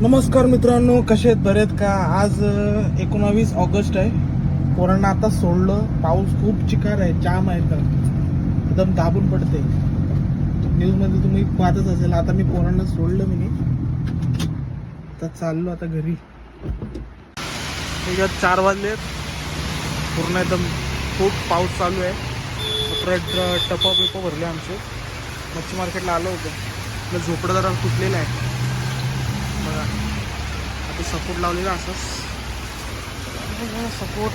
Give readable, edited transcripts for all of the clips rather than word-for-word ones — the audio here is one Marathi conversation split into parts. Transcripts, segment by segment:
नमस्कार मित्रांनो, कसे आहेत? बरे आहेत का? आज 19 ऑगस्ट आहे. पोरांना आता सोडलं. पाऊस खूप चिकार आहे, जाम आहे तर एकदम दाबून पडते. न्यूज मध्ये तुम्ही पाहतच असेल. आता मी पोरांना सोडलं, मी आता चाललो आता घरी. त्याच्यात 4 वाजलेत. पूर्ण एकदम खूप पाऊस चालू आहे. टपा बिपा भरले आमचे. मच्छी मार्केटला आलो होतो. आपलं झोपडं जरा तुटलेलं आहे बघा. आता सपोर्ट लावलेला असंच सपोर्ट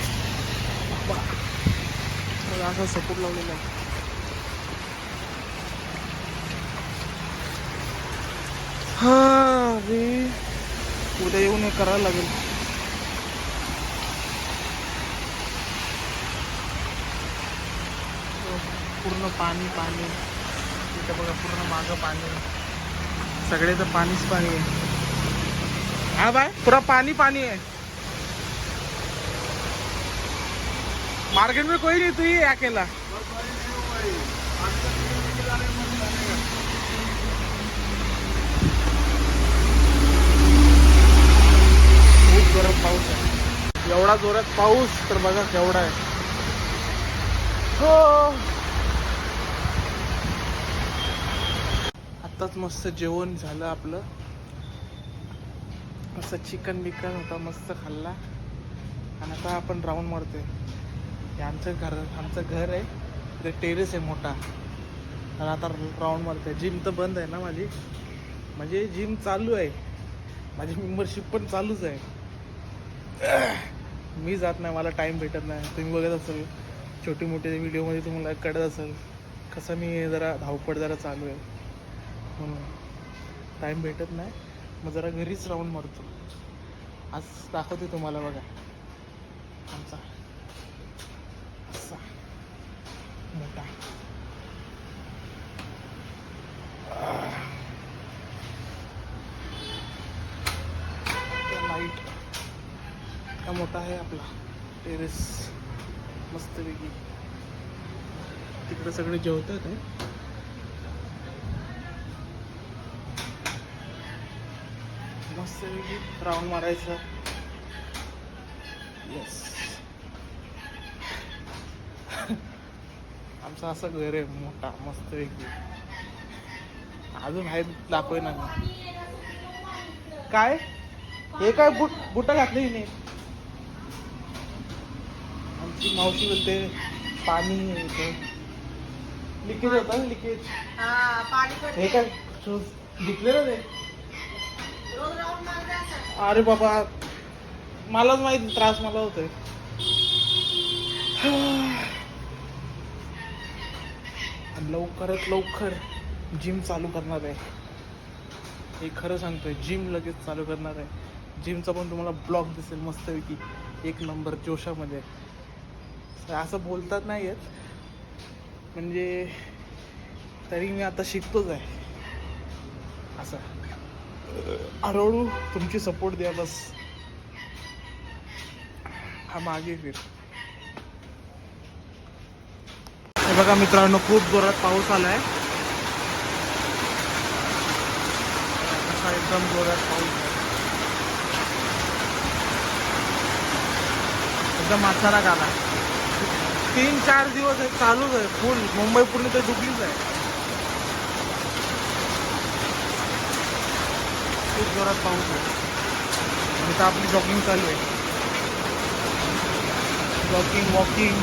असा सपोर्ट लावलेला आहे. हा रे, उद्या येऊन हे करायला लागेल. पूर्ण पाणी पाणी इथं बघा, पूर्ण मागं पाणी, सगळे तर पाणीच पाणी आहे. हाँ भाई, पूरा पानी पानी है. मार्केट में कोई नहीं, तू ही है अकेला. खूप जोरात पाऊस आहे. एवढा जोरात पाऊस तर बघा केवढा आहे. हो, आत्ताच मस्त जेवण झालं आपलं. मस्त चिकन बिकन होता, मस्त खाल्ला. आणि आता आपण राऊंड मारतोय. हे आमचं घर आहे. ते टेरेस आहे मोठा. आणि आता राऊंड मारतोय. जिम तर बंद आहे ना माझी, म्हणजे जिम चालू आहे, माझी मेंबरशिप पण चालूच आहे. मी जात नाही, मला टाईम भेटत नाही. तुम्ही बघत असाल छोटी मोठी व्हिडिओमध्ये, तुम्हाला कळत असेल कसं मी जरा धावपळ जरा चालू आहे, म्हणून टाईम भेटत नाही. मग जरा घरीच राऊंड मारतो. आज दाखवते तुम्हाला बघा आमचा असा मोठा लाईट का मोठा आहे आपला टेरेस. मस्तपैकी तिकडे सगळे जेवतात आहे. मस्तपैकी राऊंड मारायचं. येस, आमचं असं घर आहे मोठा मस्तपैकी. अजून आहे दाखवय ना. काय हे काय बुट घातले हिने. आमची मावशी बोलते पाणी लिकेज होता ना, लिकेज. हे काय धुतले ना ते. अरे बाबा, मलाच माहिती, त्रास मला होतोय. लवकरात लवकर जिम चालू करणार आहे. हे खरं सांगतोय, जिम लगेच चालू करणार आहे. जिमचा पण तुम्हाला ब्लॉग दिसेल मस्तपैकी, 1 नंबर जोशामध्ये. असं बोलतात नाही येत, म्हणजे तरी मी आता शिकतोच आहे. असं हळूहळू तुमची सपोर्ट द्या बस. हा मागे फिर. हे बघा मित्रांनो, खूप जोरात पाऊस आलाय. असा एकदम जोरात पाऊस आहे. एकदम अचानक आला. 3-4 दिवस आहे, चालूच आहे फुल. मुंबई पूर्ण तर डुबलीच आहे. खूप जोरात पाऊस आहे. आणि तर आपली जॉगिंग चालू आहे. Jogging walking